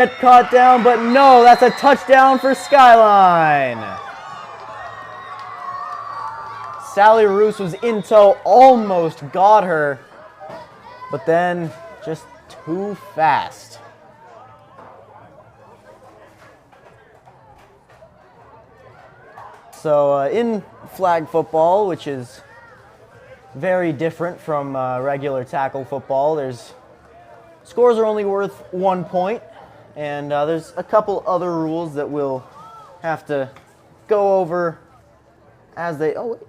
Get caught down, but no, that's a touchdown for Skyline. Sally Roos was in tow, almost got her, but then just too fast. So in flag football, which is very different from regular tackle football, scores are only worth 1 point, and there's a couple other rules that we'll have to go over as they, oh wait,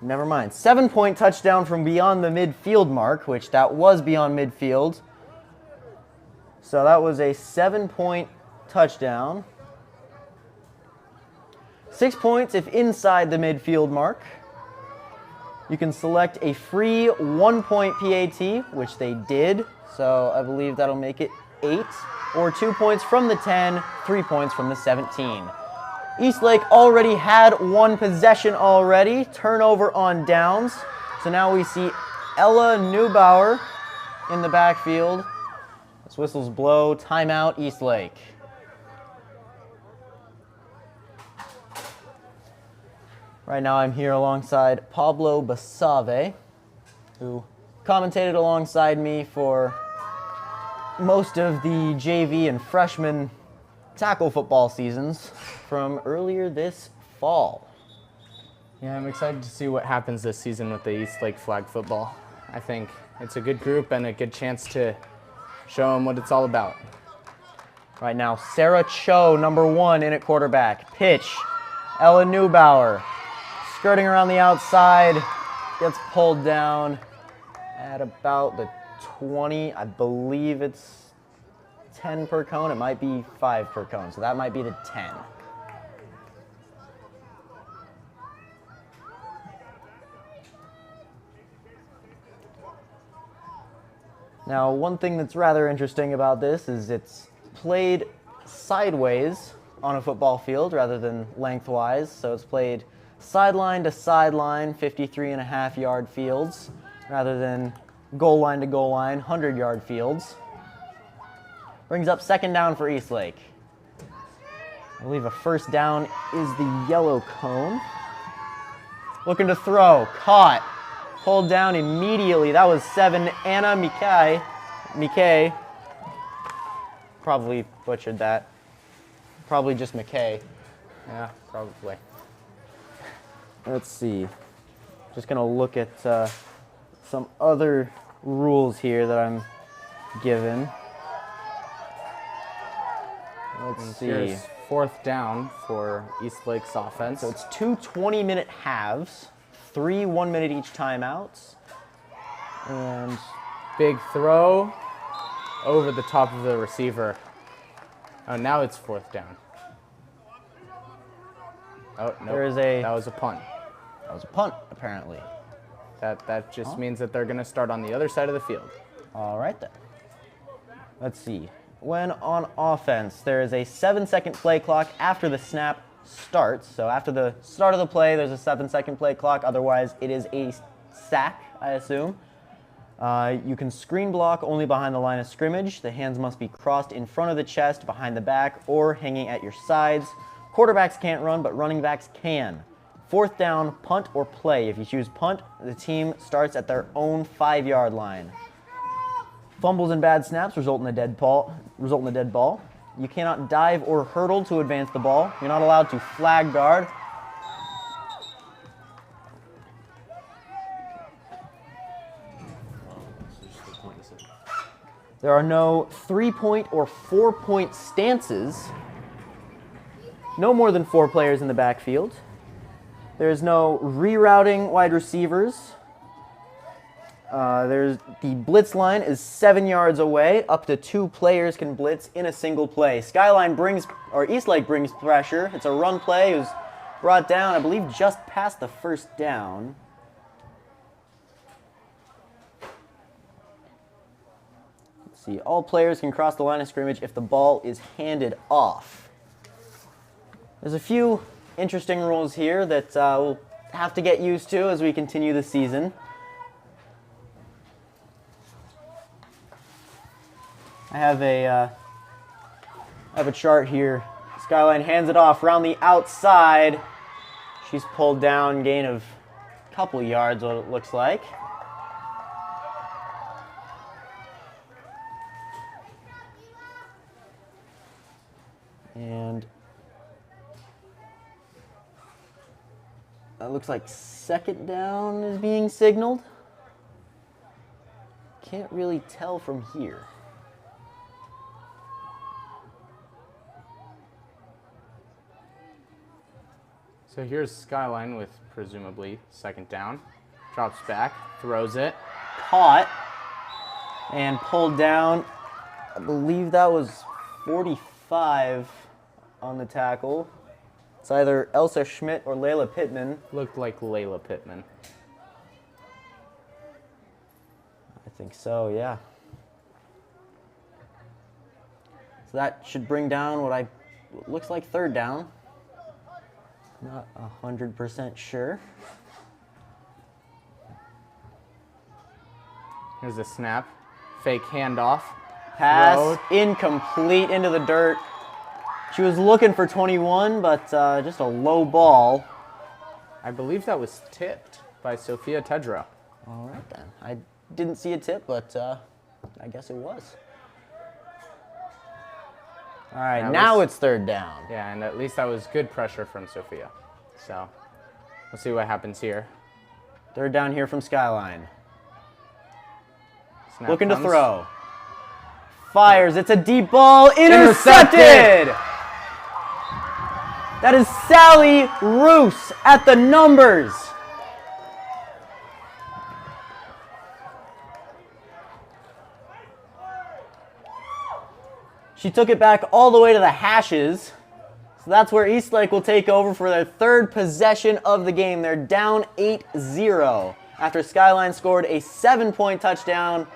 never mind. 7-point touchdown from beyond the midfield mark, which that was beyond midfield. So that was a 7-point touchdown. 6 points if inside the midfield mark. You can select a free 1-point PAT, which they did. So I believe that'll make it 8. Or 2 points from the 10, 3 points from the 17. Eastlake already had one possession already. Turnover on downs. So now we see Ella Neubauer in the backfield. As whistles blow, timeout Eastlake. Right now I'm here alongside Pablo Basave, who commentated alongside me for most of the JV and freshman tackle football seasons from earlier this fall. Yeah, I'm excited to see what happens this season with the Eastlake flag football. I think it's a good group and a good chance to show them what it's all about. Right now, Sarah Cho, number 1 in at quarterback. Pitch, Ella Neubauer. Skirting around the outside, gets pulled down at about the 20. I believe it's 10 per cone. It might be 5 per cone, so that might be the 10. Now, one thing that's rather interesting about this is it's played sideways on a football field rather than lengthwise, so it's played sideline to sideline, 53.5-yard fields, rather than goal line to goal line, 100-yard fields. Brings up second down for Eastlake. I believe a first down is the yellow cone. Looking to throw, caught, pulled down immediately. That was 7, Anna McKay. Probably butchered that. Probably just McKay. Yeah, probably. Let's see. Just gonna look at some other rules here that I'm given. Let's see. Here's fourth down for Eastlake's offense. So it's 2 20-minute halves, 3 1-minute each timeouts, and big throw over the top of the receiver. Oh, now it's fourth down. Oh, no, that was a punt. That was a punt, apparently. That just means that they're going to start on the other side of the field. All right, then. Let's see. When on offense, there is a 7-second play clock after the snap starts. So after the start of the play, there's a 7-second play clock. Otherwise, it is a sack, I assume. You can screen block only behind the line of scrimmage. The hands must be crossed in front of the chest, behind the back, or hanging at your sides. Quarterbacks can't run, but running backs can. Fourth down, punt or play. If you choose punt, the team starts at their own 5-yard line. Fumbles and bad snaps result in a dead ball. You cannot dive or hurdle to advance the ball. You're not allowed to flag guard. There are no 3-point or 4-point stances. No more than 4 players in the backfield. There is no rerouting wide receivers. The blitz line is 7 yards away. Up to 2 players can blitz in a single play. Eastlake brings pressure. It's a run play. It was brought down, I believe, just past the first down. Let's see. All players can cross the line of scrimmage if the ball is handed off. There's a few interesting rules here that we'll have to get used to as we continue the season. I have a have a chart here. Skyline hands it off around the outside. She's pulled down, gain of a couple yards, what it looks like. And that looks like second down is being signaled. Can't really tell from here. So here's Skyline with presumably second down. Drops back, throws it. Caught and pulled down. I believe that was 45 on the tackle. It's either Elsa Schmidt or Layla Pittman. Looked like Layla Pittman. I think so, yeah. So that should bring down what looks like third down. Not 100% sure. Here's a snap. Fake handoff. Pass Throw. incomplete into the dirt. She was looking for 21, but just a low ball. I believe that was tipped by Sophia Tedrow. All right, then. I didn't see a tip, but I guess it was. All right, now it's third down. Yeah, and at least that was good pressure from Sophia. So we'll see what happens here. Third down here from Skyline. Snap Looking comes. to throw. Fires. It's a deep ball. Intercepted! That is Sally Roos at the numbers. She took it back all the way to the hashes. So that's where Eastlake will take over for their third possession of the game. They're down 8-0 after Skyline scored a 7-point touchdown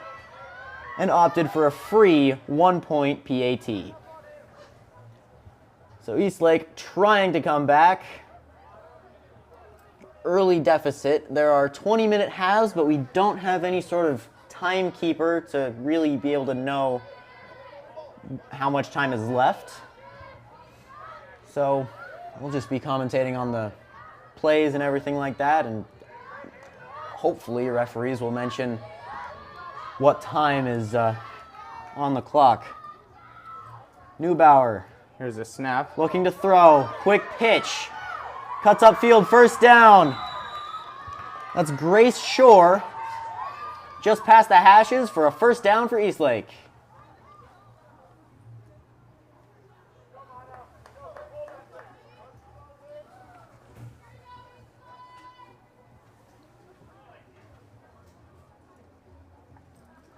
and opted for a free 1-point PAT. So Eastlake trying to come back. Early deficit. There are 20-minute halves, but we don't have any sort of timekeeper to really be able to know how much time is left. So we'll just be commentating on the plays and everything like that, and hopefully referees will mention what time is on the clock. Neubauer Here's a snap. looking to throw. Quick pitch. Cuts upfield, first down. That's Grace Shore just past the hashes for a first down for Eastlake.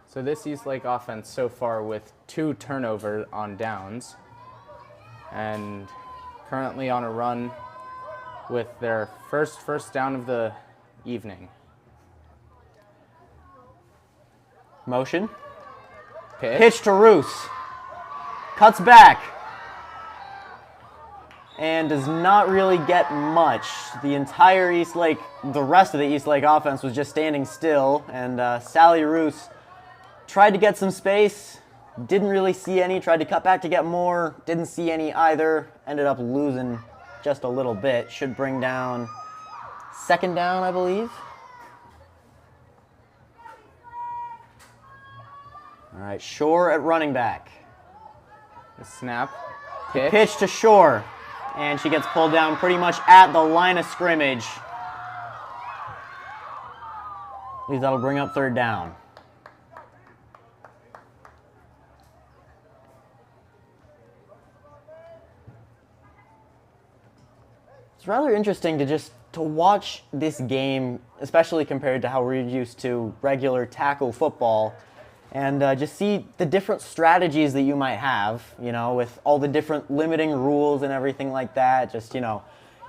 So this Eastlake offense so far with 2 turnovers on downs, and currently on a run with their first down of the evening. Motion. Pitch. To Roos. Cuts back. And does not really get much. The entire Eastlake, the rest of the Eastlake offense was just standing still, and Sally Roos tried to get some space, didn't really see any, tried to cut back to get more, didn't see any either, ended up losing just a little bit. Should bring down second down, I believe. All right, Shore at running back. The snap. Pitch. Pitch to Shore, and she gets pulled down pretty much at the line of scrimmage. At least that'll bring up third down. It's rather interesting to watch this game, especially compared to how we're used to regular tackle football, and just see the different strategies that you might have, you know, with all the different limiting rules and everything like that. Just, you know,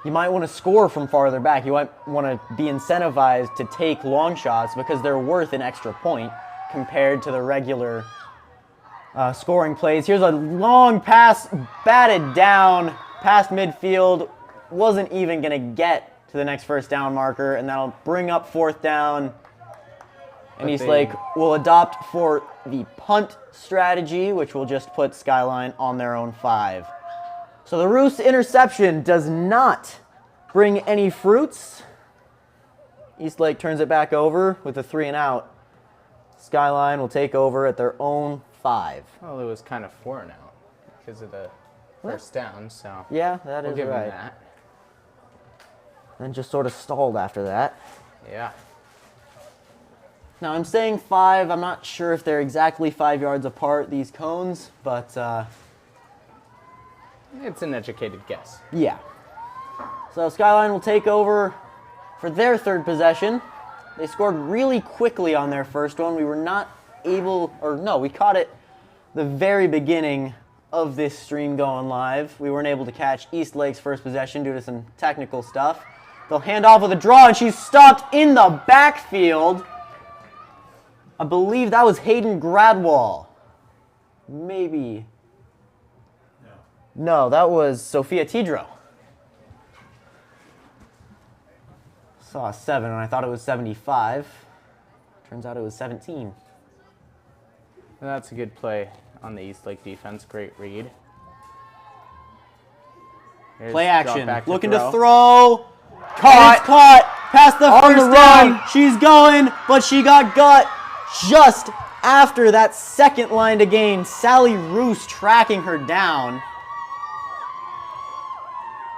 you might want to score from farther back. You might want to be incentivized to take long shots because they're worth an extra point compared to the regular scoring plays. Here's a long pass, batted down past midfield. Wasn't even going to get to the next first down marker, and that'll bring up fourth down. And Eastlake will adopt for the punt strategy, which will just put Skyline on their own 5. So the Roos interception does not bring any fruits. Eastlake turns it back over with a 3 and out. Skyline will take over at their own 5. Well, it was kind of 4 and out because of the first down, so Yeah, that is we'll give right. them that. Then just sort of stalled after that. Yeah. Now I'm saying 5. I'm not sure if they're exactly 5 yards apart, these cones, but It's an educated guess. yeah. So Skyline will take over for their 3rd possession. They scored really quickly on their first one. We were not able, or no, we caught it the very beginning of this stream going live. We weren't able to catch Eastlake's first possession due to some technical stuff. They'll hand off with a draw, and she's stopped in the backfield. I believe that was Hayden Gradwall. Maybe. No, that was Sophia Tidro. Saw a 7, and I thought it was 75. Turns out it was 17. That's a good play on the Eastlake defense. Great read. Here's Play drop action. back Looking throw. to throw. Caught. It's caught. Past the On first the down. run. She's going, but she got just after that second line to gain. Sally Roos tracking her down.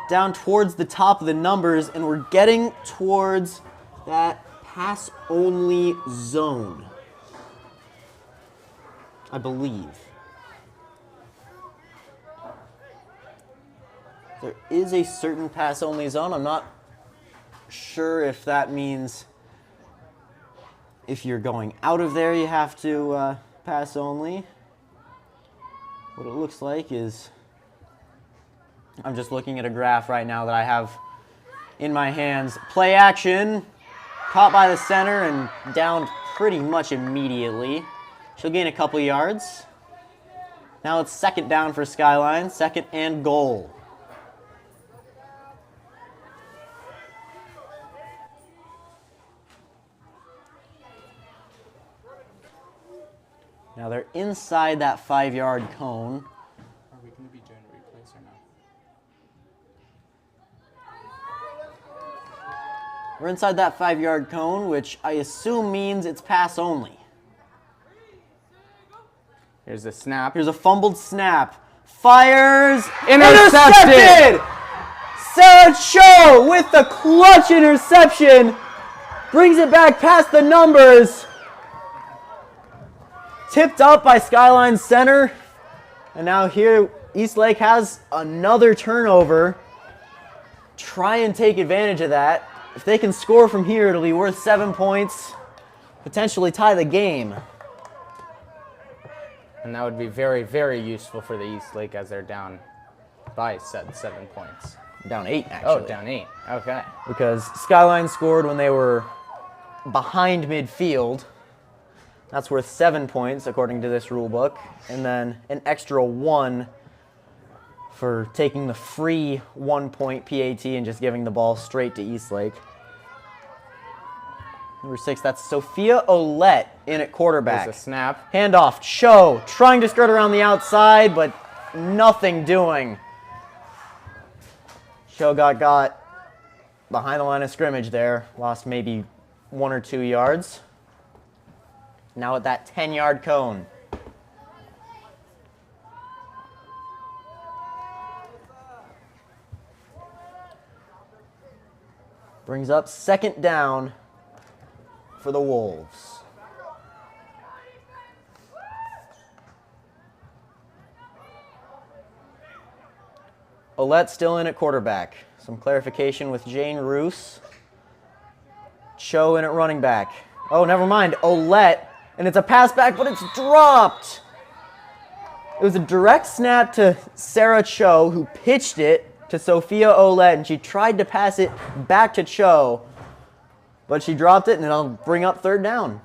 Down towards the top of the numbers, and we're getting towards that pass-only zone, I believe. There is a certain pass-only zone. I'm not sure if that means if you're going out of there, you have to pass only. What it looks like is, I'm just looking at a graph right now that I have in my hands. Play action, caught by the center and down pretty much immediately. She'll gain a couple yards. Now it's 2nd down for Skyline, 2nd and goal. Now they're inside that 5-yard cone. Are we going to be doing replays or no? We're inside that 5-yard cone, which I assume means it's pass only. Here's the snap. Here's a fumbled snap. Fires. Intercepted! Sarah Cho with the clutch interception. Brings it back past the numbers. Tipped up by Skyline center. And now here, Eastlake has another turnover. Try and take advantage of that. If they can score from here, it'll be worth 7 points. Potentially tie the game. And that would be very, very useful for the Eastlake as they're down by 7 points. Down 8, actually. Oh, down 8. Okay. Because Skyline scored when they were behind midfield. That's worth 7 points, according to this rule book. And then an extra 1 for taking the free 1-point PAT and just giving the ball straight to Eastlake. Number 6, that's Sophia Olette in at quarterback. There's a snap. Handoff, Cho trying to skirt around the outside, but nothing doing. Cho got behind the line of scrimmage there. Lost maybe 1 or 2 yards. Now at that 10-yard cone. Brings up 2nd down for the Wolves. Olette still in at quarterback. Some clarification with Jane Roos. Cho in at running back. Oh, never mind. Olette. And it's a pass back, but it's dropped. It was a direct snap to Sarah Cho, who pitched it to Sophia Olette, and she tried to pass it back to Cho, but she dropped it, and it'll bring up 3rd down.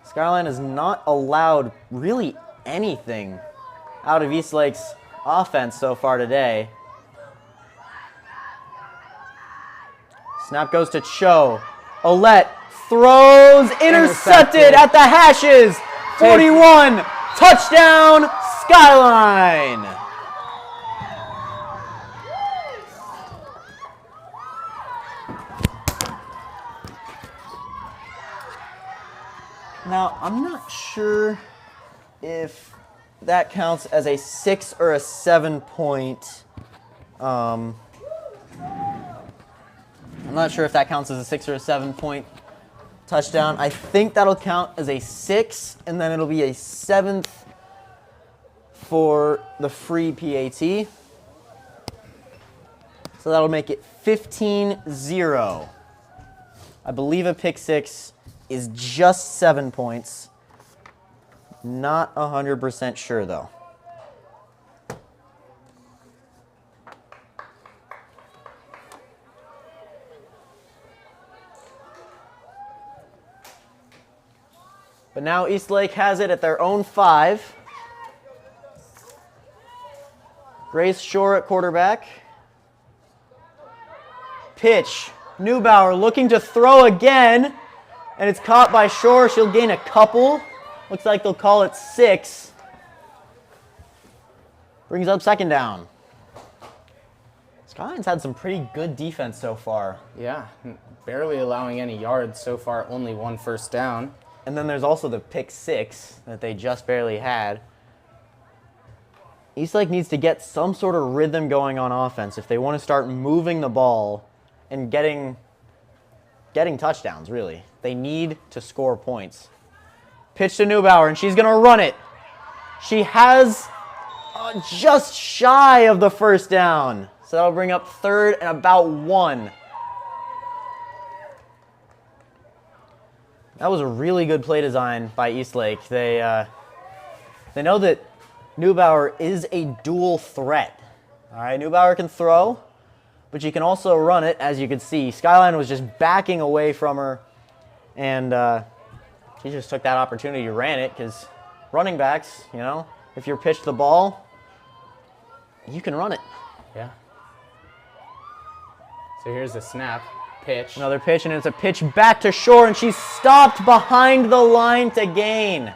Skyline has not allowed really anything out of Eastlake's offense so far today. Snap goes to Cho. Olet throws, intercepted at the hashes. 41, touchdown, Skyline. Now, I'm not sure if that counts as a 6 or a 7 point. I'm not sure if that counts as a 6 or a 7 point touchdown. I think that'll count as a 6, and then it'll be a 7th for the free PAT. So that'll make it 15-0. I believe a pick 6 is just 7 points. Not 100% sure, though. But now Eastlake has it at their own 5. Grace Shore at quarterback. Pitch. Neubauer looking to throw again. And it's caught by Shore. She'll gain a couple. Looks like they'll call it 6. Brings up 2nd down. Skyline's had some pretty good defense so far. Yeah, barely allowing any yards so far, only 1 first down. And then there's also the pick 6 that they just barely had. Eastlake needs to get some sort of rhythm going on offense if they want to start moving the ball and getting touchdowns, really. They need to score points. Pitch to Neubauer, and she's going to run it. She has just shy of the first down. So that'll bring up 3rd and about 1. That was a really good play design by Eastlake. They know that Neubauer is a dual threat. All right, Neubauer can throw, but she can also run it, as you can see. Skyline was just backing away from her, and she just took that opportunity, ran it, because running backs, you know, if you're pitched the ball, you can run it. Yeah. So here's the snap, pitch. Another pitch, and it's a pitch back to Shore, and she's stopped behind the line to gain.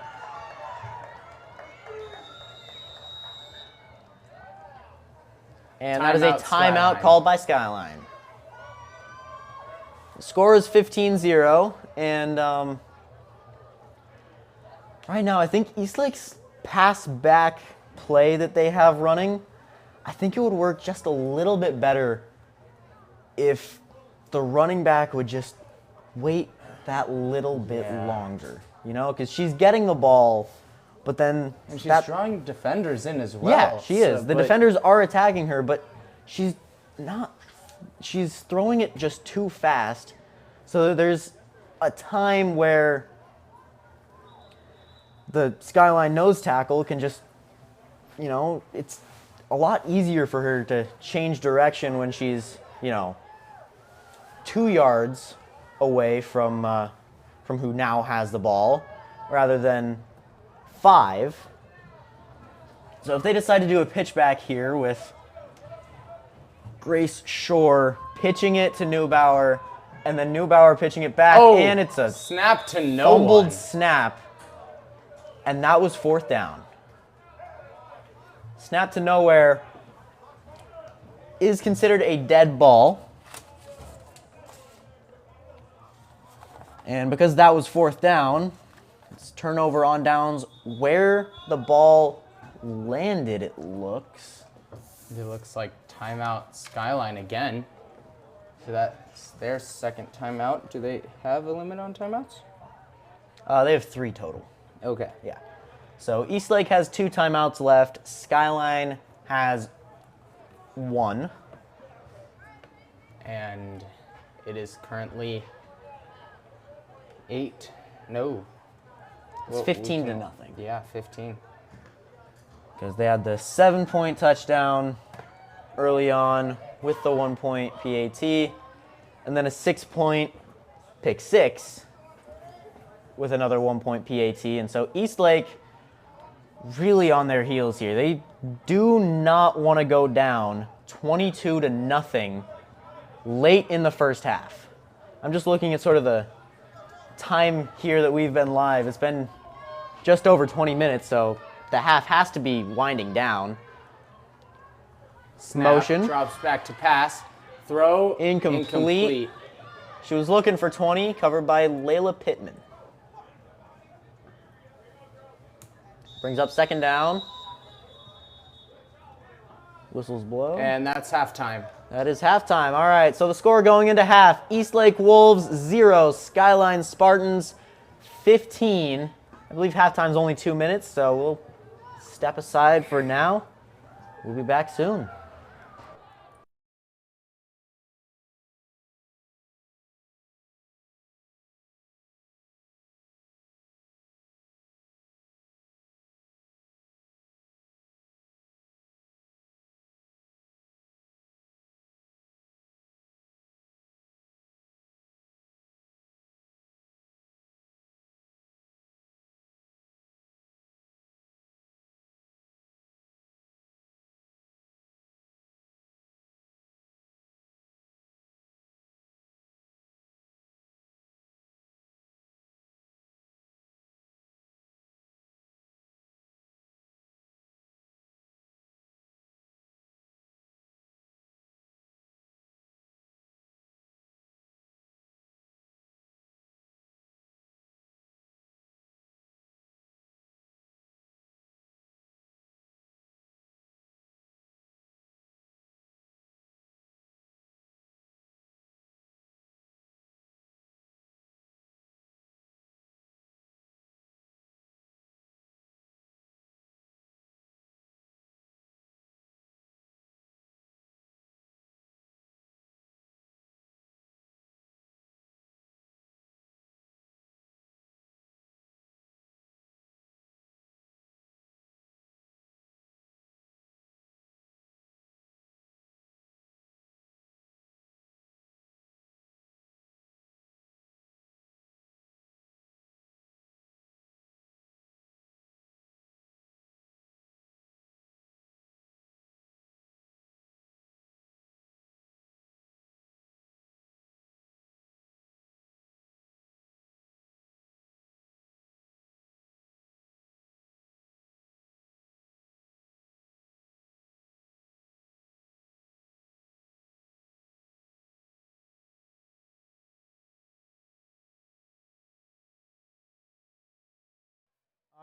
And that is a timeout called by Skyline. The score is 15-0, and right now I think Eastlake's pass back play that they have running, I think it would work just a little bit better if the running back would just wait that little bit longer, you know, because she's getting the ball, but then and she's drawing defenders in as well. Yeah, she is. The defenders are attacking her, but she's not. She's throwing it just too fast. So there's a time where the Skyline nose tackle can just, you know, it's a lot easier for her to change direction when she's, you know, 2 yards away from who now has the ball, rather than 5. So if they decide to do a pitch back here with Grace Shore pitching it to Neubauer, and then Neubauer pitching it back, and it's a snap to no fumbled one. Snap, and that was 4th down. Snap to nowhere is considered a dead ball. And because that was 4th down, it's turnover on downs. Where the ball landed, it looks. It looks like timeout Skyline again. So that's their 2nd timeout. Do they have a limit on timeouts? They have 3 total. Okay. Yeah. So Eastlake has 2 timeouts left. Skyline has 1. And it is currently It's 15 to nothing. Yeah, 15. Because they had the 7-point touchdown early on with the 1-point PAT, and then a 6-point pick 6 with another 1-point PAT. And so Eastlake really on their heels here. They do not want to go down 22 to nothing late in the first half. I'm just looking at sort of the time here that we've been live. It's been just over 20 minutes, so the half has to be winding down. Snap, Motion. drops back to pass. Throw. Incomplete. She was looking for 20, covered by Layla Pittman. Brings up second down. Whistles blow. And that's halftime. That is halftime. All right, so the score going into half, Eastlake Wolves 0, Skyline Spartans 15. I believe halftime's only 2 minutes, so we'll step aside for now. We'll be back soon.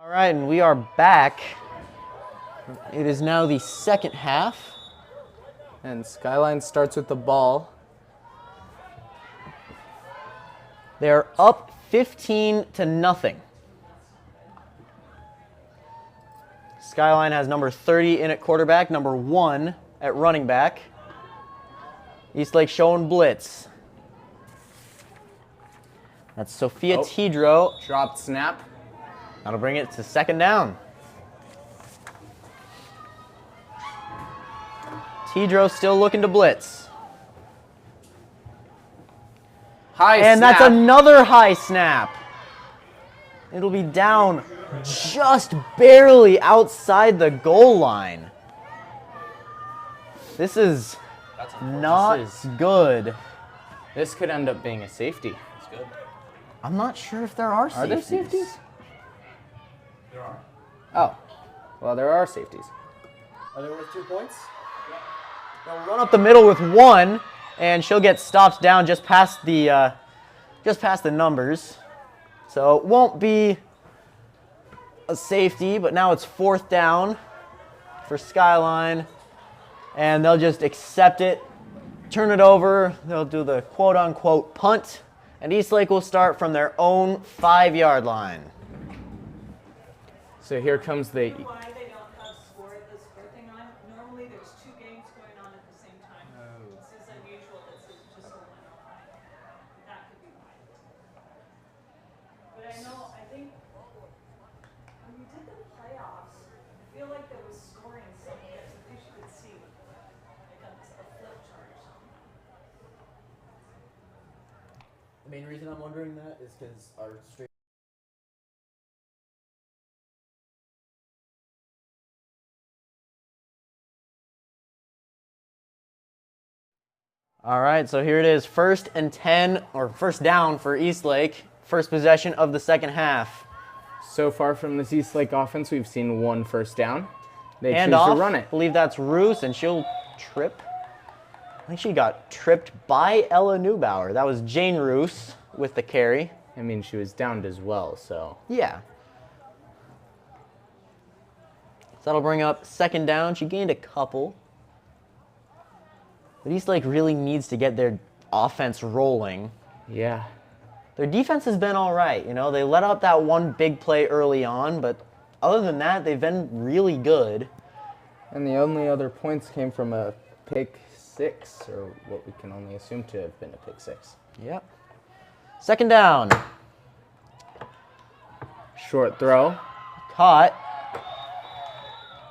All right, and we are back. It is now the second half. And Skyline starts with the ball. They're up 15-0. Skyline has number 30 in at quarterback, number 1 at running back. Eastlake showing blitz. That's Sophia Tidro. Dropped snap. That'll bring it to second down. Tidro still looking to blitz. High And snap. that's another high snap. It'll be down just barely outside the goal line. This is not good. This could end up being a safety. It's good. I'm not sure if there are safeties. Are there safeties? There are. Oh, well, there are safeties. Are they worth 2 points? They'll run up the middle with 1, and she'll get stopped down just past the numbers. So it won't be a safety, but now it's 4th down for Skyline, and they'll just accept it, turn it over. They'll do the quote-unquote punt, and Eastlake will start from their own 5-yard line. So here comes the... Why they don't have score at this birthing on? Normally there's 2 games going on at the same time. This is unusual. This is just a one-on-one. That could be why. But I know, I think when we did the playoffs, I feel like there was scoring something that I wish you could see. Like a flip chart or something. The main reason I'm wondering that is because our straight All right, so here it is, 1st and 10, or 1st down for Eastlake. First possession of the second half. So far from this Eastlake offense, we've seen 1 first down. They Hand choose off. to run it. I believe that's Roos, and she'll trip. I think she got tripped by Ella Neubauer. That was Jane Roos with the carry. I mean, she was downed as well, so. Yeah. So that'll bring up 2nd down. She gained a couple. But Eastlake really needs to get their offense rolling. Yeah. Their defense has been all right. You know, they let out that one big play early on, but other than that, they've been really good. And the only other points came from a pick 6, or what we can only assume to have been a pick 6. Yep. 2nd down. Short throw. Caught.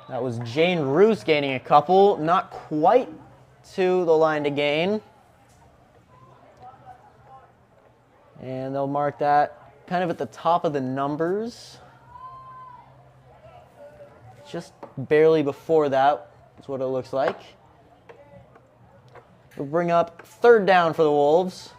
That was Jane Roos gaining a couple. Not quite to the line to gain. And they'll mark that kind of at the top of the numbers. Just barely before that is what it looks like. We'll bring up 3rd down for the Wolves.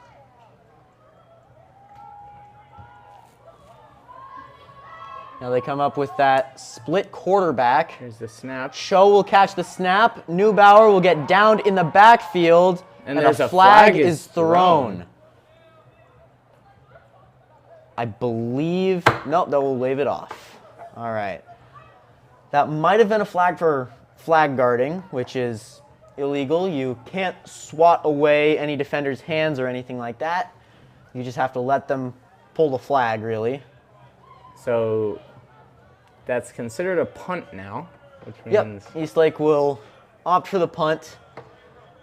Now they come up with that split quarterback. Here's the snap. Cho will catch the snap. Neubauer will get downed in the backfield. And a there's a flag flag is is thrown. thrown. I believe, nope, they will wave it off. All right. That might have been a flag for flag guarding, which is illegal. You can't swat away any defender's hands or anything like that. You just have to let them pull the flag, really. So that's considered a punt now, which means Yep, Eastlake will opt for the punt,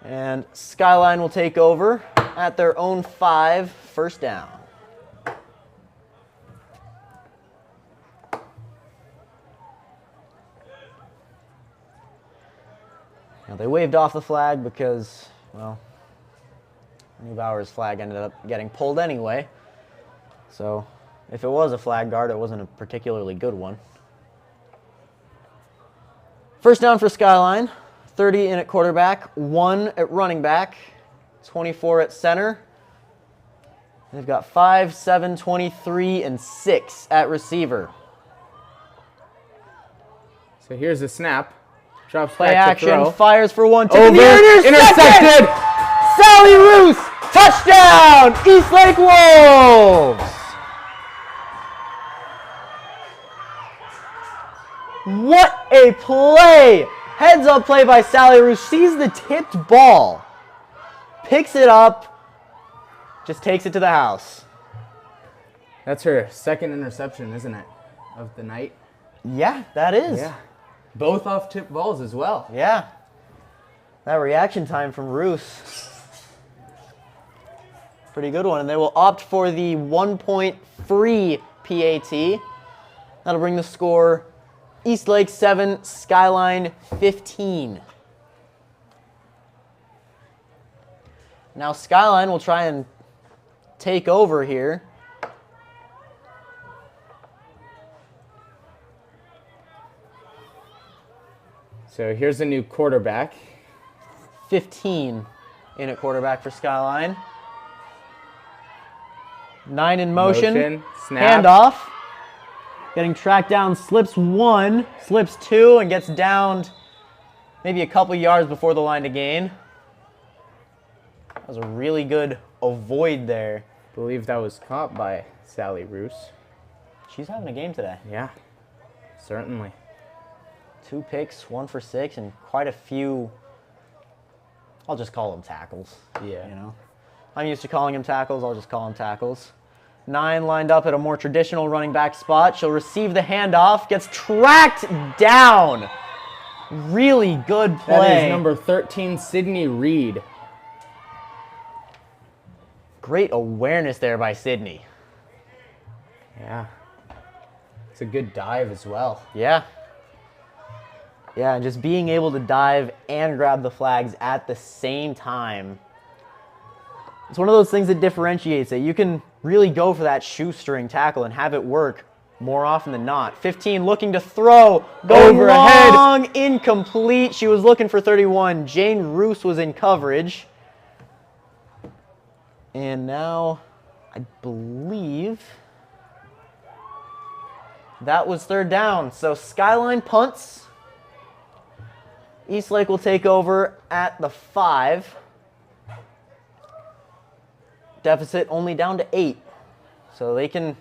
and Skyline will take over at their own 5, 1st down. Now they waved off the flag because, well, Neubauer's flag ended up getting pulled anyway. So if it was a flag guard, it wasn't a particularly good one. 1st down for Skyline. 30 in at quarterback, 1 at running back, 24 at center. They've got 5, 7, 23, and 6 at receiver. so here's the snap. Drops Play back action, to throw. fires for 1, Over. intercepted! Sally Roos, touchdown, Eastlake Wolves! What a play! Heads up play by Sally Roos, sees the tipped ball, picks it up, just takes it to the house. That's her 2nd interception, isn't it, of the night? Yeah, that is. Yeah. Both off tip balls as well. Yeah. That reaction time from Roos. Pretty good one. And they will opt for the 1-point free PAT. That'll bring the score Eastlake 7, Skyline 15. Now Skyline will try and take over here. So here's a new quarterback. 15 in at quarterback for Skyline. 9 in motion. Snap. Handoff. Getting tracked down, slips 1, slips 2, and gets downed maybe a couple yards before the line to gain. That was a really good avoid there. Believe that was caught by Sally Roos. She's having a game today. Yeah, certainly. 2 picks, 1 for 6, and quite a few, I'll just call them tackles. Yeah. You know, I'm used to calling them tackles, I'll just call them tackles. 9 lined up at a more traditional running back spot. She'll receive the handoff, gets tracked down. Really good play. That is number 13, Sydney Reed. Great awareness there by Sydney. Yeah. It's a good dive as well. Yeah. Yeah, and just being able to dive and grab the flags at the same time. It's one of those things that differentiates it. You can really go for that shoestring tackle and have it work more often than not. 15 looking to throw. Going Overhead. long, incomplete. She was looking for 31. Jane Roos was in coverage. And now, I believe that was third down. So Skyline punts. Eastlake will take over at the 5. Deficit only down to 8. So they can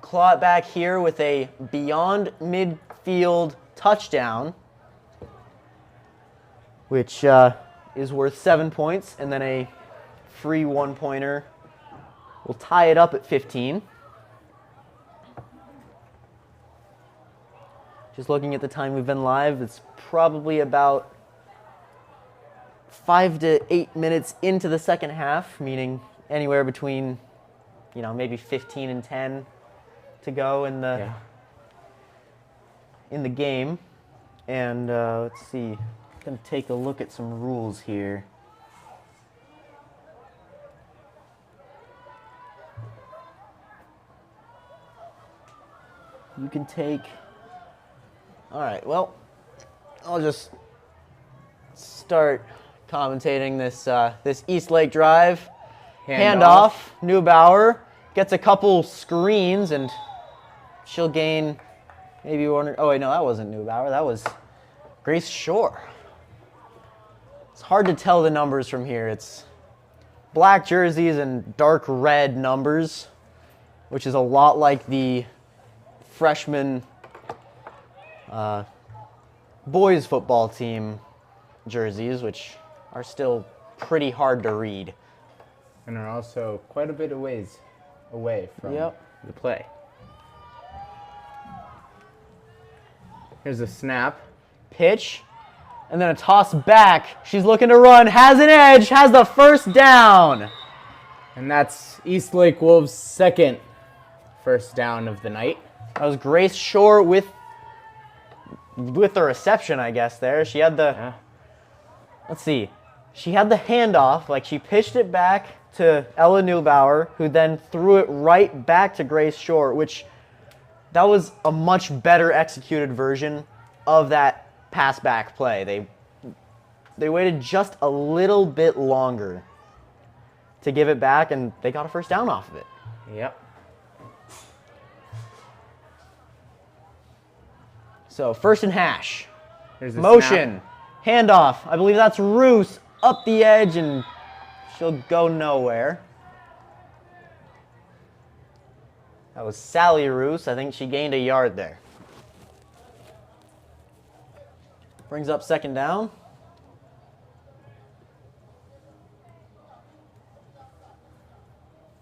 claw it back here with a beyond midfield touchdown, which is worth 7 points, and then a free 1-pointer will tie it up at 15. Just looking at the time we've been live, it's probably about 5 to 8 minutes into the second half, meaning anywhere between, maybe 15 and 10 to go in the game. And let's see, I'm gonna take a look at some rules here. You can take. All right, well, I'll just start commentating this Eastlake drive. Handoff. Neubauer gets a couple screens, and she'll gain maybe one. Oh wait, no, that wasn't Neubauer. That was Grace Shore. It's hard to tell the numbers from here. It's black jerseys and dark red numbers, which is a lot like the freshman boys football team jerseys, which are still pretty hard to read. And are also quite a bit of ways away from the play. Here's a snap. Pitch. And then a toss back. She's looking to run. Has an edge. Has the first down. And that's Eastlake Wolves' second first down of the night. That was Grace Shore with the reception, I guess, there. She had the... Let's see. She had the handoff. Like, she pitched it back to Ella Neubauer, who then threw it right back to Grace Shore, which that was a much better executed version of that pass back play. They waited just a little bit longer to give it back, and they got a first down off of it. Yep. So first and hash. Here's the motion. Snap. Handoff. I believe that's Roos up the edge, and she'll go nowhere. That was Sally Roos. I think she gained a yard there. Brings up second down.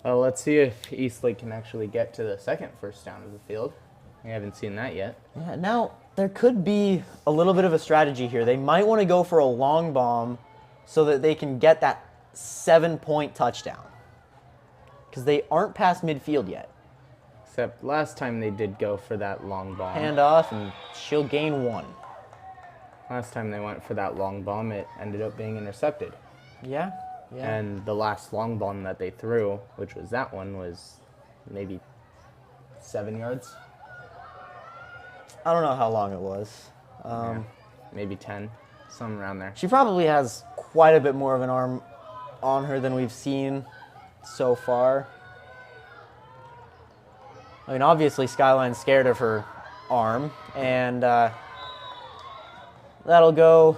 Well, let's see if Eastlake can actually get to the second first down of the field. We haven't seen that yet. Yeah, now there could be a little bit of a strategy here. They might want to go for a long bomb so that they can get that 7-point touchdown, because they aren't past midfield yet. Except last time they did go for that long bomb. Handoff, and she'll gain 1. Last time they went for that long bomb, it ended up being intercepted. Yeah. And the last long bomb that they threw, which was that one, was maybe 7 yards. I don't know how long it was. Maybe 10, somewhere around there. She probably has quite a bit more of an arm on her than we've seen so far. I mean, obviously Skyline's scared of her arm, and that'll go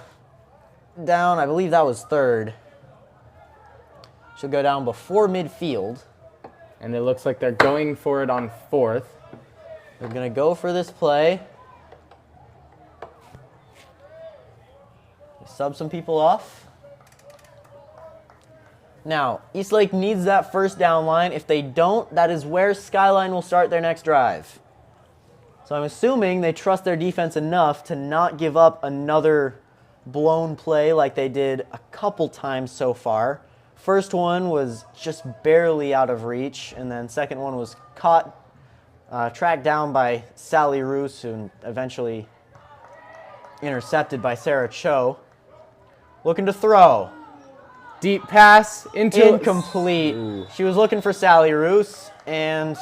down. I believe that was third. She'll go down before midfield. And it looks like they're going for it on 4th. They're going to go for this play. Sub some people off. Now, Eastlake needs that first down line. If they don't, that is where Skyline will start their next drive. So I'm assuming they trust their defense enough to not give up another blown play like they did a couple times so far. First one was just barely out of reach, and then second one was caught, tracked down by Sally Roos, and eventually intercepted by Sarah Cho. Looking to throw. Deep pass into... Incomplete. Ooh. She was looking for Sally Roos, and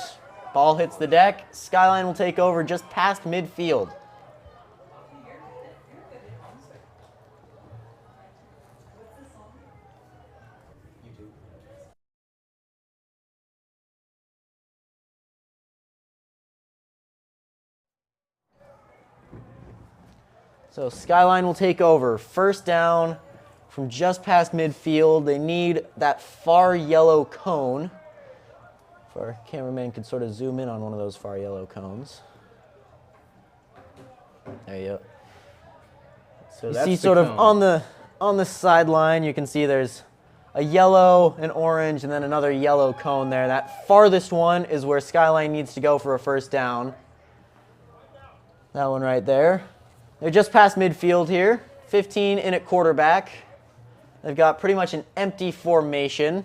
ball hits the deck. Skyline will take over just past midfield. So Skyline will take over. First down from just past midfield. They need that far yellow cone. If our cameraman could sort of zoom in on one of those far yellow cones. There you go. So You that's see the sort of cone. on the sideline, you can see there's a yellow, an orange, and then another yellow cone there. That farthest one is where Skyline needs to go for a first down. That one right there. They're just past midfield here. 15 in at quarterback. They've got pretty much an empty formation.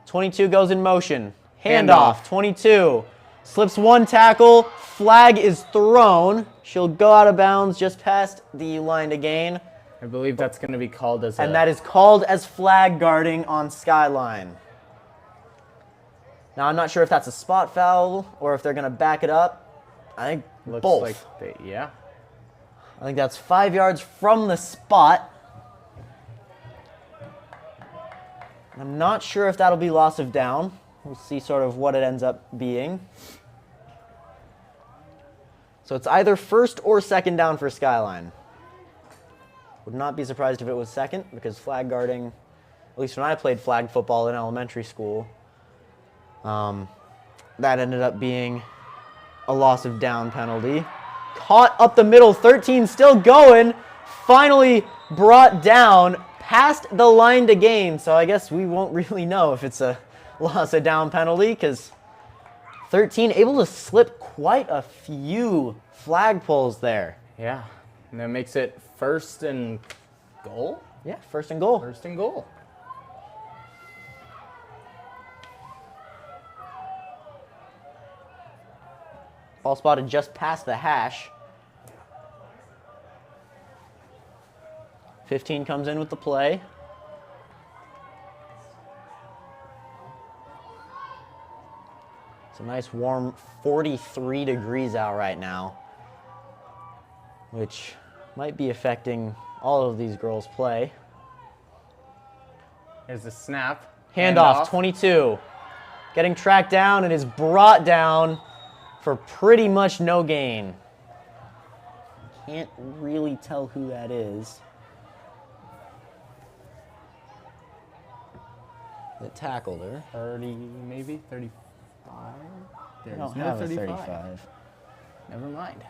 22 goes in motion. Handoff. 22 slips one tackle. Flag is thrown. She'll go out of bounds just past the line to gain. I believe that's going to be called as And that is called as flag guarding on Skyline. Now, I'm not sure if that's a spot foul or if they're going to back it up. I think looks both. like yeah. I think that's 5 yards from the spot. I'm not sure if that'll be loss of down. We'll see sort of what it ends up being. So it's either first or second down for Skyline. Would not be surprised if it was second, because flag guarding, at least when I played flag football in elementary school, that ended up being a loss of down penalty. Caught up the middle, 13 still going, finally brought down past the line to gain. So I guess we won't really know if it's a loss of down penalty, because 13 able to slip quite a few flagpoles there. Yeah. And that makes it first and goal? Yeah, first and goal. First and goal. Ball spotted just past the hash. 15 comes in with the play. It's a nice warm 43 degrees out right now, which might be affecting all of these girls' play. Here's the snap. Handoff, 22. Getting tracked down and is brought down for pretty much no gain. Can't really tell who that is. That tackled her. 30, maybe 35. There's don't no have a 35. Never mind.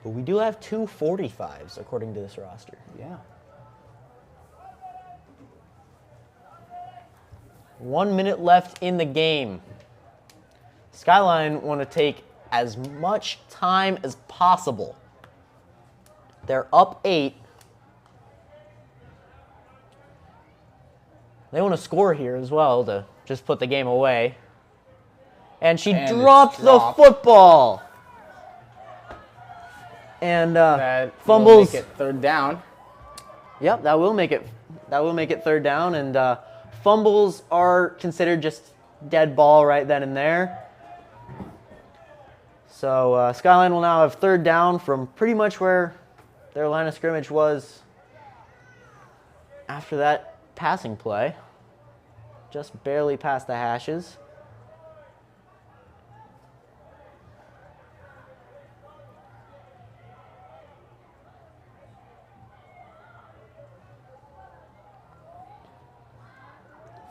But we do have two 45s according to this roster. Yeah. 1 minute left in the game. Skyline want to take as much time as possible. They're up 8. They want to score here as well to just put the game away. And she And dropped it's the dropped. football. And That fumbles. will make it third down. Yep, that will make it. That will make it third down. And fumbles are considered just dead ball right then and there. So Skyline will now have third down from pretty much where their line of scrimmage was after that passing play. Just barely past the hashes.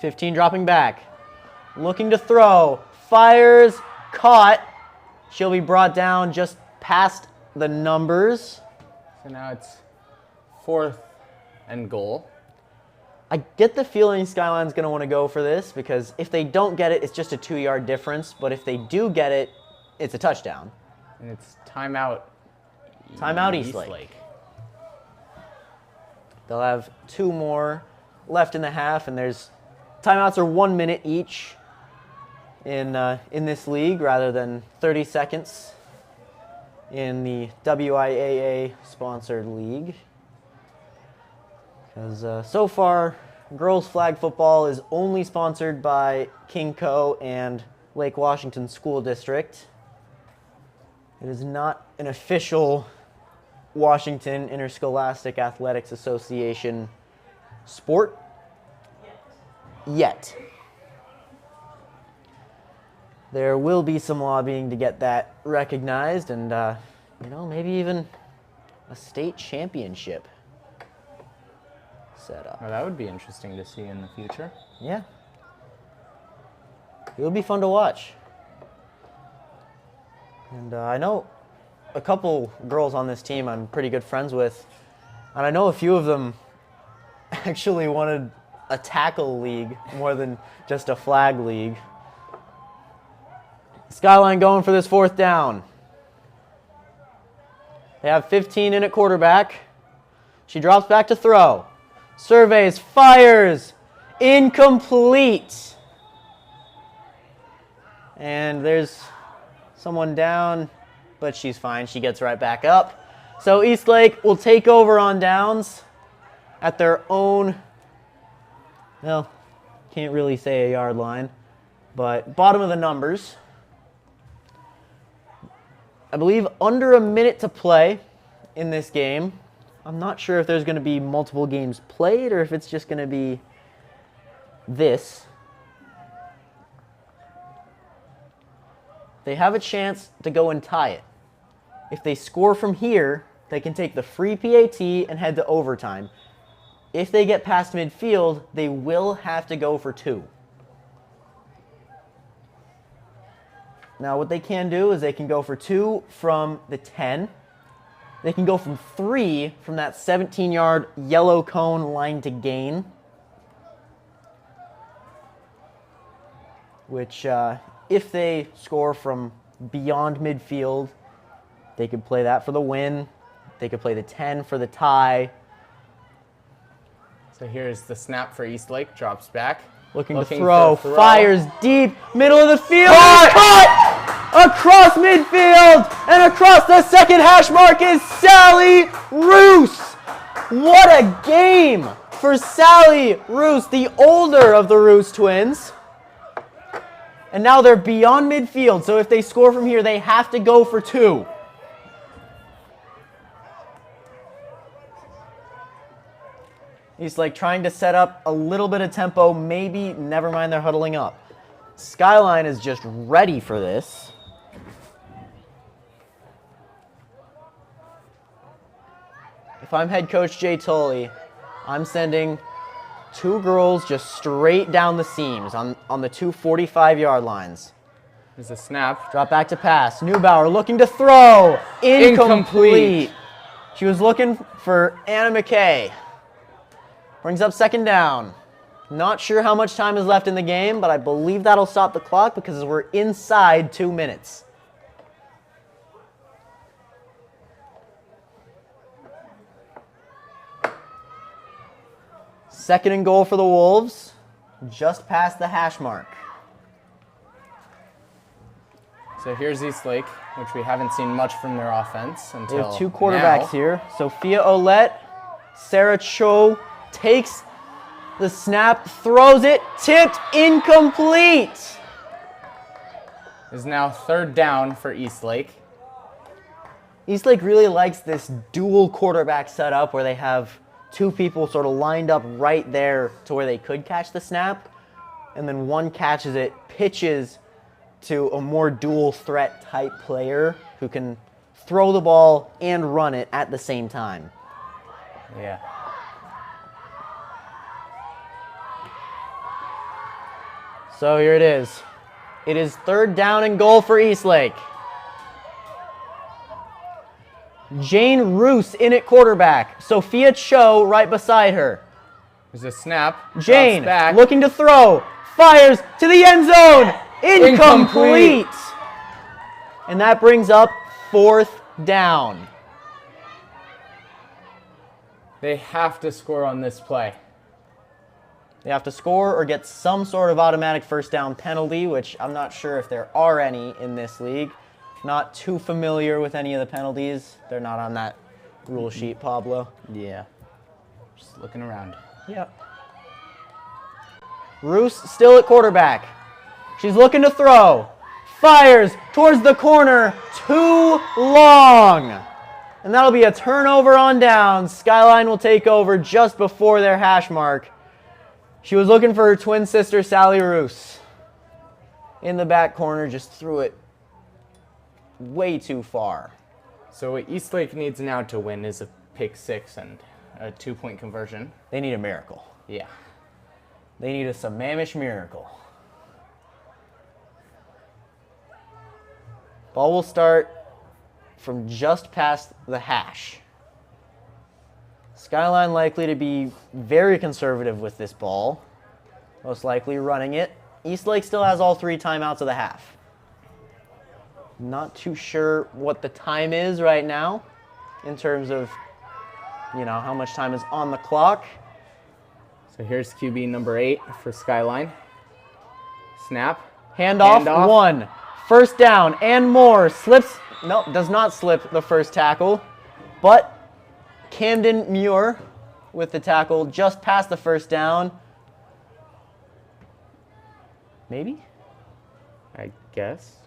$15 dropping back. Looking to throw. Fires. Caught. She'll be brought down just past the numbers. So now it's fourth and goal. I get the feeling Skyline's going to want to go for this, because if they don't get it, it's just a 2-yard difference. But if they do get it, it's a touchdown. And it's timeout. Timeout Eastlake. They'll have 2 more left in the half, and there's timeouts are 1 minute each in this league rather than 30 seconds in the WIAA sponsored league. Because so far, girls flag football is only sponsored by Kingco and Lake Washington School District. It is not an official Washington Interscholastic Athletics Association sport yet. There will be some lobbying to get that recognized, and maybe even a state championship set up. Oh, that would be interesting to see in the future. Yeah. It would be fun to watch. And I know a couple girls on this team I'm pretty good friends with, and I know a few of them actually wanted a tackle league more than just a flag league. Skyline going for this 4th down. They have 15 in at quarterback. She drops back to throw. Surveys, fires, incomplete. And there's someone down, but she's fine. She gets right back up. So Eastlake will take over on downs at their own, well, can't really say a yard line, but bottom of the numbers. I believe under a minute to play in this game. I'm not sure if there's going to be multiple games played or if it's just going to be this. They have a chance to go and tie it. If they score from here, they can take the free PAT and head to overtime. If they get past midfield, they will have to go for 2. Now, what they can do is they can go for 2 from the 10. They can go from 3 from that 17-yard yellow cone line to gain, which if they score from beyond midfield, they could play that for the win. They could play the 10 for the tie. So here's the snap for Eastlake. Drops back. Looking to throw. for Fires deep. Middle of the field. Caught! Across midfield. And across the second hash mark is Sally Roos. What a game for Sally Roos, the older of the Roos twins. And now they're beyond midfield. So if they score from here, they have to go for 2. Eastlake trying to set up a little bit of tempo, maybe, never mind, they're huddling up. Skyline is just ready for this. If I'm head coach Jay Tully, I'm sending 2 girls just straight down the seams on the 2 45-yard lines. There's a snap. Drop back to pass. Neubauer looking to throw. Incomplete. She was looking for Anna McKay. Brings up 2nd down. Not sure how much time is left in the game, but I believe that'll stop the clock because we're inside 2 minutes. Second and goal for the Wolves, just past the hash mark. So here's Eastlake, which we haven't seen much from their offense until We have 2 quarterbacks now. here. Sophia Olette, Sarah Cho takes the snap, throws it, tipped, incomplete. Is now 3rd down for Eastlake. Eastlake really likes this dual quarterback setup where they have 2 people sort of lined up right there to where they could catch the snap, and then one catches it, pitches to a more dual threat type player who can throw the ball and run it at the same time. Yeah. So here it is. It is 3rd down and goal for Eastlake. Jane Roos in at quarterback. Sophia Cho right beside her. There's a snap. Jane Drops back. looking to throw. Fires to the end zone. Incomplete. And that brings up 4th down. They have to score on this play. They have to score or get some sort of automatic 1st down penalty, which I'm not sure if there are any in this league. Not too familiar with any of the penalties. They're not on that rule sheet, Pablo. Yeah. Just looking around. Yep. Roos still at quarterback. She's looking to throw. Fires towards the corner. Too long. And that'll be a turnover on downs. Skyline will take over just before their hash mark. She was looking for her twin sister, Sally Roos. In the back corner, just threw it way too far. So what Eastlake needs now to win is a pick 6 and a 2-point conversion. They need a miracle. Yeah. They need a Sammamish miracle. Ball will start from just past the hash. Skyline likely to be very conservative with this ball. Most likely running it. Eastlake still has all 3 timeouts of the half. Not too sure what the time is right now in terms of, how much time is on the clock. So here's QB number 8 for Skyline. Snap. Handoff. 1. First down and more. Slips. Nope, does not slip the first tackle. But Camden Muir with the tackle just past the first down. Maybe? I guess.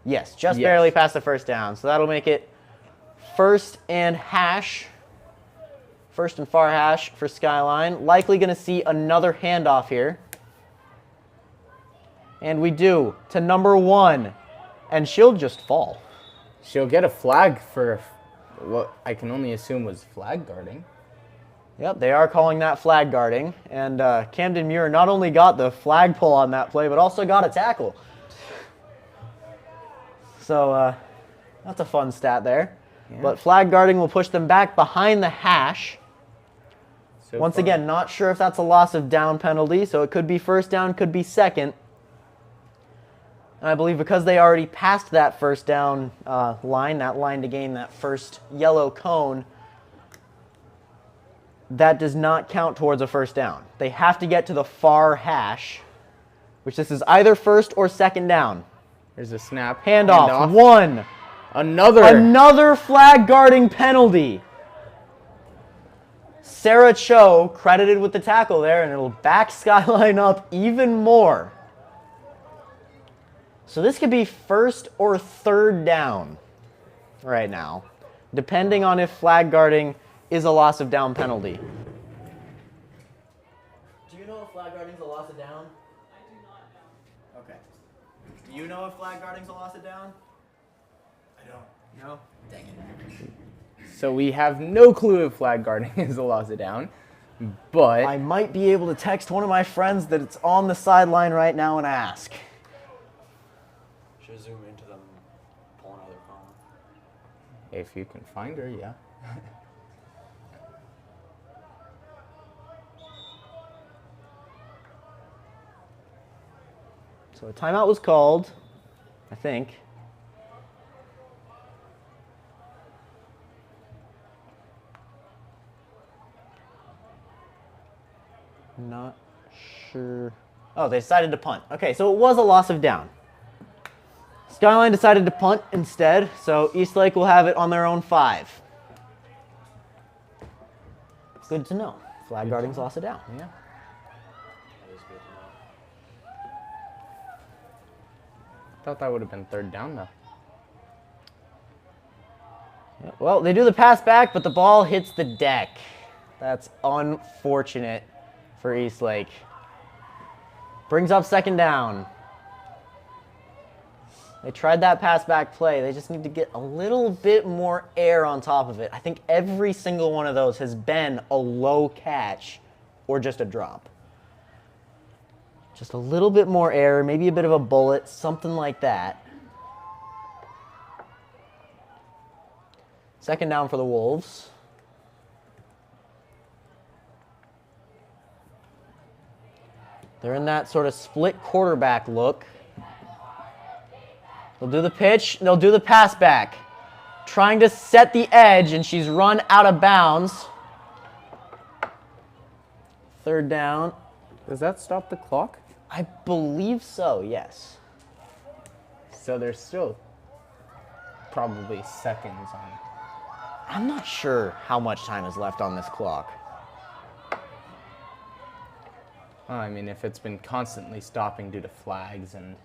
Yes, just Yes. barely past the first down. So that'll make it first and hash. First and far hash for Skyline. Likely going to see another handoff here. And we do to number 1. And she'll just fall. She'll get a flag for what I can only assume was flag guarding. Yep, they are calling that flag guarding. And Camden Muir not only got the flag pull on that play, but also got a tackle. So that's a fun stat there. Yeah. But flag guarding will push them back behind the hash. So Once far. again, not sure if that's a loss of down penalty, so it could be first down, could be second. And I believe because they already passed that first down line, that line to gain that first yellow cone, that does not count towards a first down. They have to get to the far hash, which this is either first or second down. There's a snap. Handoff. 1. Another flag guarding penalty. Sarah Cho credited with the tackle there, and it'll back Skyline up even more. So this could be first or third down right now, depending on if flag guarding is a loss of down penalty. Do you know if flag guarding is a loss of down? I do not know. Okay. Do you know if flag guarding is a loss of down? I don't. No? Dang it. So we have no clue if flag guarding is a loss of down, but I might be able to text one of my friends that it's on the sideline right now and ask. Should I zoom into them, pull another phone? if you can find her, yeah. So a timeout was called, I think. Not sure. Oh, they decided to punt. Okay, so it was a loss of down. Skyline decided to punt instead, so Eastlake will have it on their own 5. Good to know. Flag guarding's loss of down. Yeah. That is good to know. Thought that would have been third down though. Yeah, well, they do the pass back, but the ball hits the deck. That's unfortunate for Eastlake. Brings up second down. They tried that pass back play. They just need to get a little bit more air on top of it. I think every single one of those has been a low catch or just a drop. Just a little bit more air, maybe a bit of a bullet, something like that. Second down for the Wolves. They're in that sort of split quarterback look. They'll do the pitch, they'll do the pass back. Trying to set the edge, and she's run out of bounds. Third down. Does that stop the clock? I believe so, yes. So there's still probably seconds on. I'm not sure how much time is left on this clock. Well, I mean, if it's been constantly stopping due to flags and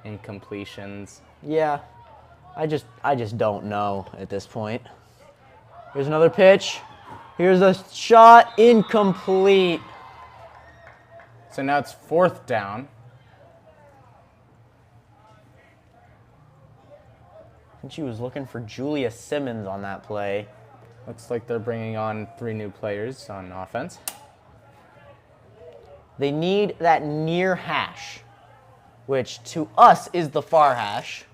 incompletions. Yeah, I just don't know at this point. Here's another pitch. Here's a shot, incomplete. So now it's fourth down. think she was looking for Julia Simmons on that play. Looks like they're bringing on 3 new players on offense. They need that near hash, which to us is the far hash.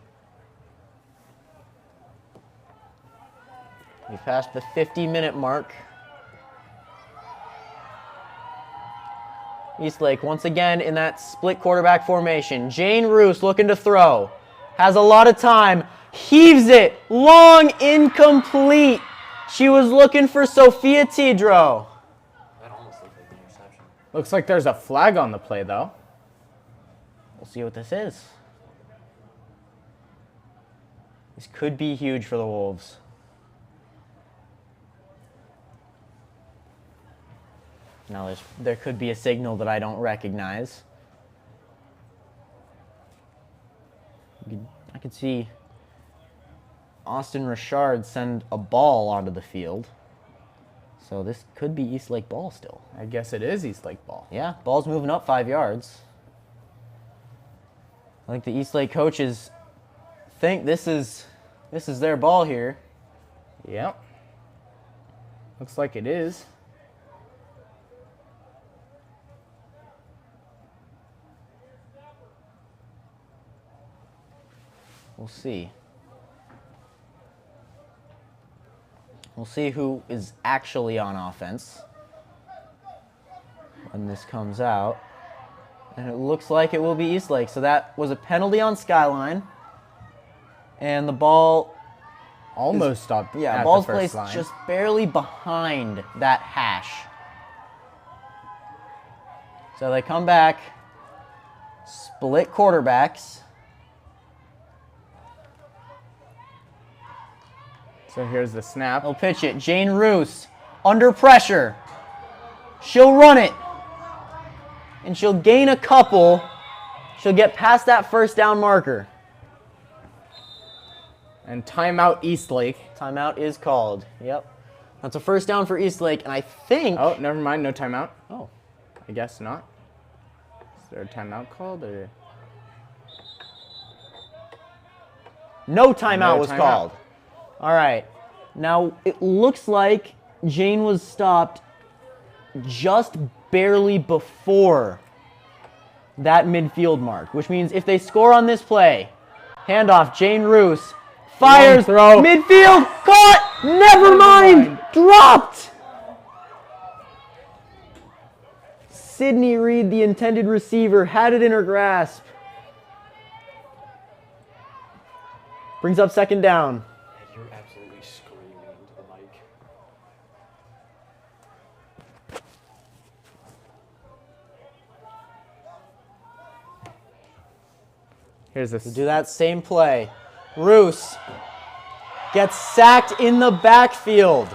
We passed the 50-minute mark. Eastlake once again in that split quarterback formation. Jane Roos looking to throw. Has a lot of time. Heaves it. Long, incomplete. She was looking for Sophia Tidro. That almost looked like an interception. Looks like there's a flag on the play, though. We'll see what this is. This could be huge for the Wolves. Now there could be a signal that I don't recognize. I could see Austin Richard send a ball onto the field. So this could be Eastlake ball still. I guess it is Eastlake ball. Yeah, ball's moving up 5 yards. I think the Eastlake coaches think this is their ball here. Yep. Looks like it is. We'll see. We'll see who is actually on offense when this comes out. And it looks like it will be Eastlake. So that was a penalty on Skyline. And the ball Almost stopped yeah, at ball's the first placed line. just barely behind that hash. So they come back, split quarterbacks. So here's the snap. They'll pitch it. Jane Roos, under pressure. She'll run it. And she'll gain a couple. She'll get past that first down marker. And timeout Eastlake. Timeout is called. Yep. That's a first down for Eastlake, and I think... Oh, never mind. No timeout. Oh. I guess not. Is there a timeout called? Or? No timeout No was timeout. called. All right. Now, it looks like Jane was stopped just barely before that midfield mark, which means if they score on this play, handoff, Jane Roos, fires, throw. midfield, caught, never mind, dropped. Sydney Reed, the intended receiver, had it in her grasp. Brings up second down. You're absolutely screaming into the mic. Here's the Do that same play. Roos gets sacked in the backfield.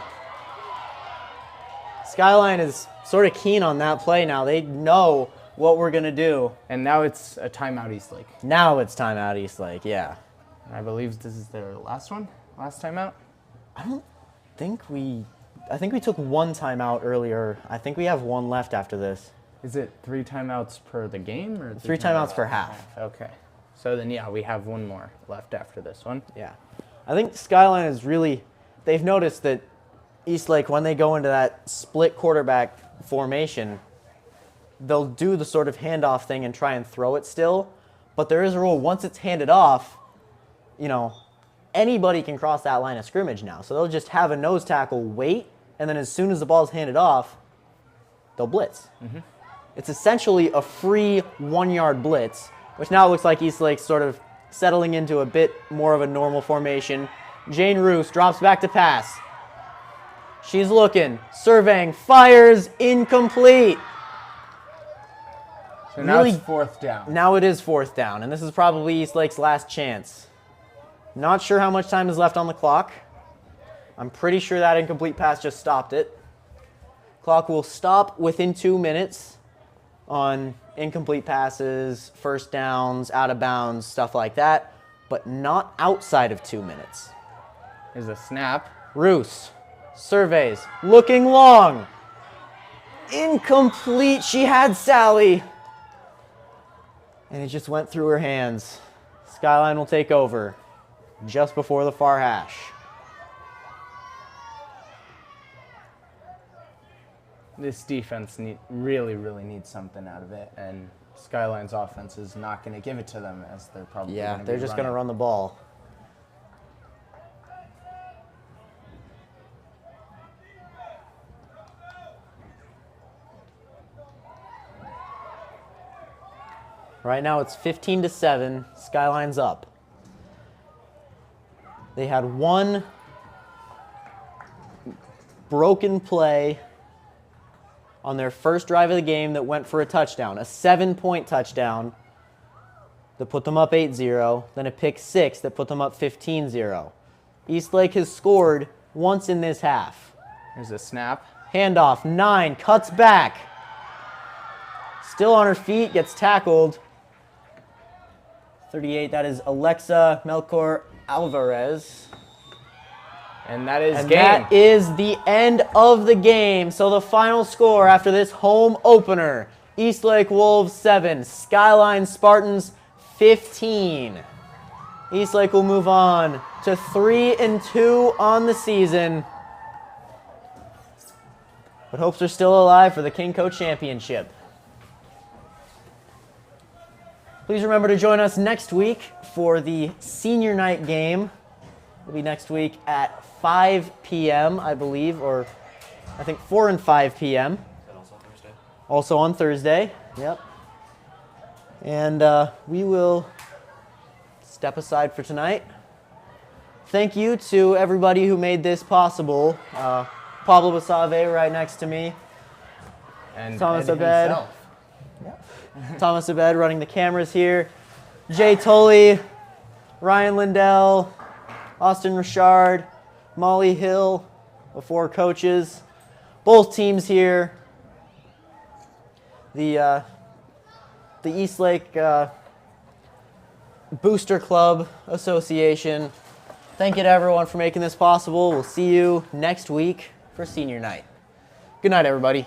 Skyline is sort of keen on that play now. They know what we're going to do. And now it's a timeout Eastlake. Now it's timeout Eastlake, yeah. I believe this is their last one. Last timeout. I think we took one timeout earlier. I think we have one left after this. Is it 3 timeouts per the game or 3 timeouts per half. Okay. So then, yeah, we have one more left after this one. Yeah. I think Skyline is really, they've noticed that Eastlake, when they go into that split quarterback formation, they'll do the sort of handoff thing and try and throw it still. But there is a rule, once it's handed off, you know, anybody can cross that line of scrimmage now. So they'll just have a nose tackle wait, and then as soon as the ball's handed off, they'll blitz. Mm-hmm. It's essentially a free 1-yard blitz, which now looks like Eastlake's sort of settling into a bit more of a normal formation. Jane Roos drops back to pass. She's looking, surveying, fires, incomplete. So now Really- it's 4th down. Now it is 4th down, and this is probably Eastlake's last chance. Not sure how much time is left on the clock. I'm pretty sure that incomplete pass just stopped it. Clock will stop within 2 minutes on incomplete passes, first downs, out of bounds, stuff like that, but not outside of 2 minutes. Here's a snap. Roos surveys, looking long. Incomplete. She had Sally. And it just went through her hands. Skyline will take over. just before the far hash. This defense really needs something out of it, and Skyline's offense is not going to give it to them, as they're probably Yeah, gonna they're be just going to running. run the ball. Right now it's 15-7. Skyline's up. They had one broken play on their first drive of the game that went for a touchdown, a 7-point touchdown that put them up 8-0, then a pick six that put them up 15-0. Eastlake has scored once in this half. Here's a snap. Handoff, 9, cuts back. Still on her feet, gets tackled. 38, that is Alexa Melchor Alvarez. And that is And game. that is the end of the game. So the final score after this home opener, Eastlake Wolves 7, Skyline Spartans 15. Eastlake will move on to 3-2 on the season. But hopes are still alive for the Kingco Championship. Please remember to join us next week for the senior night game. It'll be next week at 5 p.m., I believe, or I think 4 and 5 p.m. Is that also Thursday? Also on Thursday. Yep. And we will step aside for tonight. Thank you to everybody who made this possible. Pablo Basave right next to me. And Thomas Ed Abed. himself. Thomas Abed running the cameras here. Jay Tully, Ryan Lindell, Austin Richard, Molly Hill, the 4 coaches. Both teams here. The Eastlake Booster Club Association. Thank you to everyone for making this possible. We'll see you next week for senior night. Good night, everybody.